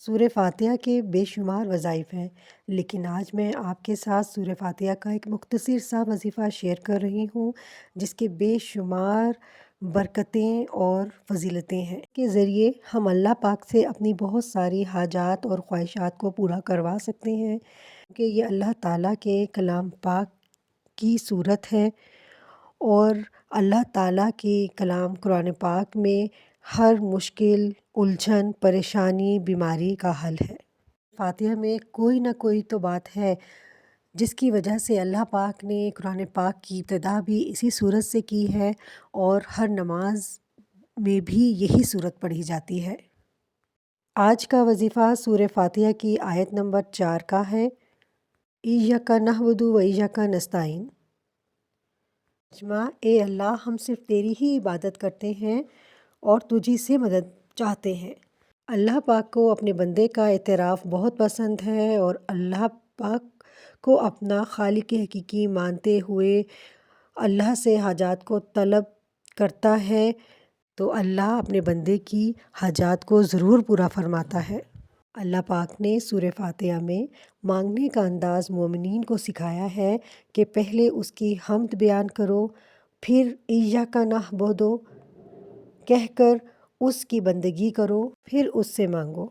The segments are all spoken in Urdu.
سورہ فاتحہ کے بے شمار وظائف ہیں، لیکن آج میں آپ کے ساتھ سورہ فاتحہ کا ایک مختصر سا وظیفہ شیئر کر رہی ہوں، جس کے بے شمار برکتیں اور فضیلتیں ہیں۔ کے ذریعے ہم اللہ پاک سے اپنی بہت ساری حاجات اور خواہشات کو پورا کروا سکتے ہیں، کہ یہ اللہ تعالیٰ کے کلام پاک کی صورت ہے، اور اللہ تعالیٰ کی کلام قرآن پاک میں ہر مشکل، الجھن، پریشانی، بیماری کا حل ہے۔ فاتحہ میں کوئی نہ کوئی تو بات ہے جس کی وجہ سے اللہ پاک نے قرآن پاک کی ابتدا بھی اسی صورت سے کی ہے، اور ہر نماز میں بھی یہی صورت پڑھی جاتی ہے۔ آج کا وظیفہ سورہ فاتحہ کی آیت نمبر 4 کا ہے۔ ایاک نعبد و ایاک نستعین۔ اے اللہ، ہم صرف تیری ہی عبادت کرتے ہیں اور تجھی سے مدد چاہتے ہیں۔ اللہ پاک کو اپنے بندے کا اعتراف بہت پسند ہے، اور اللہ پاک کو اپنا خالق حقیقی مانتے ہوئے اللہ سے حاجات کو طلب کرتا ہے، تو اللہ اپنے بندے کی حاجات کو ضرور پورا فرماتا ہے۔ اللہ پاک نے سورہ فاتحہ میں مانگنے کا انداز مومنین کو سکھایا ہے کہ پہلے اس کی حمد بیان کرو، پھر ایاک نعبد کہہ کر اس کی بندگی کرو، پھر اس سے مانگو۔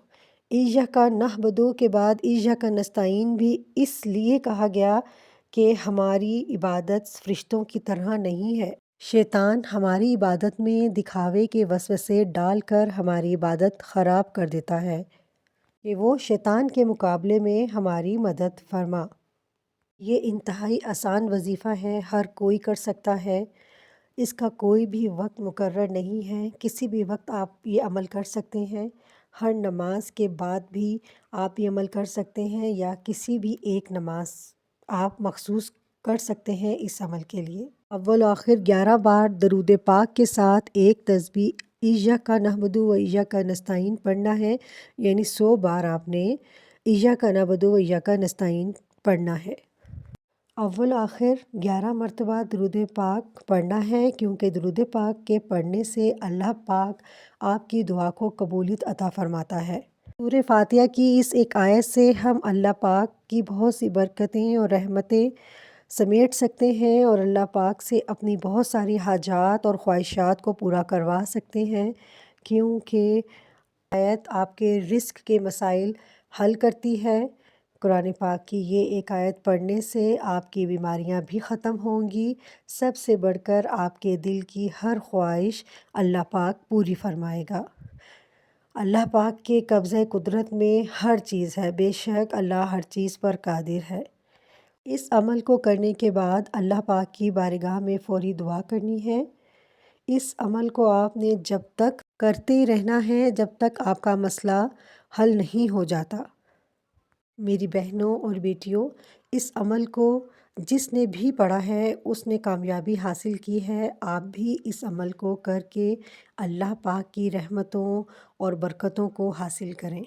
ایاک نعبد کے بعد ایاک نستعین بھی اس لیے کہا گیا کہ ہماری عبادت فرشتوں کی طرح نہیں ہے۔ شیطان ہماری عبادت میں دکھاوے کے وسوسے ڈال کر ہماری عبادت خراب کر دیتا ہے، کہ وہ شیطان کے مقابلے میں ہماری مدد فرما۔ یہ انتہائی آسان وظیفہ ہے، ہر کوئی کر سکتا ہے، اس کا کوئی بھی وقت مقرر نہیں ہے، کسی بھی وقت آپ یہ عمل کر سکتے ہیں۔ ہر نماز کے بعد بھی آپ یہ عمل کر سکتے ہیں، یا کسی بھی ایک نماز آپ مخصوص کر سکتے ہیں اس عمل کے لیے۔ اول و آخر 11 بار درود پاک کے ساتھ ایک تسبیح ایاک نعبد و ایاک نستعین پڑھنا ہے، یعنی 100 بار آپ نے ایاک نعبد و ایاک نستعین پڑھنا ہے۔ اول آخر 11 مرتبہ درود پاک پڑھنا ہے، کیونکہ درود پاک کے پڑھنے سے اللہ پاک آپ کی دعا کو قبولیت عطا فرماتا ہے۔ سورہ فاتحہ کی اس ایک آیت سے ہم اللہ پاک کی بہت سی برکتیں اور رحمتیں سمیٹ سکتے ہیں، اور اللہ پاک سے اپنی بہت ساری حاجات اور خواہشات کو پورا کروا سکتے ہیں، کیونکہ آیت آپ کے رزق کے مسائل حل کرتی ہے۔ قرآن پاک کی یہ ایک آیت پڑھنے سے آپ کی بیماریاں بھی ختم ہوں گی، سب سے بڑھ کر آپ کے دل کی ہر خواہش اللہ پاک پوری فرمائے گا۔ اللہ پاک کے قبضۂ قدرت میں ہر چیز ہے، بے شک اللہ ہر چیز پر قادر ہے۔ اس عمل کو کرنے کے بعد اللہ پاک کی بارگاہ میں فوری دعا کرنی ہے۔ اس عمل کو آپ نے جب تک کرتے رہنا ہے جب تک آپ کا مسئلہ حل نہیں ہو جاتا۔ میری بہنوں اور بیٹیوں، اس عمل کو جس نے بھی پڑھا ہے اس نے کامیابی حاصل کی ہے۔ آپ بھی اس عمل کو کر کے اللہ پاک کی رحمتوں اور برکتوں کو حاصل کریں۔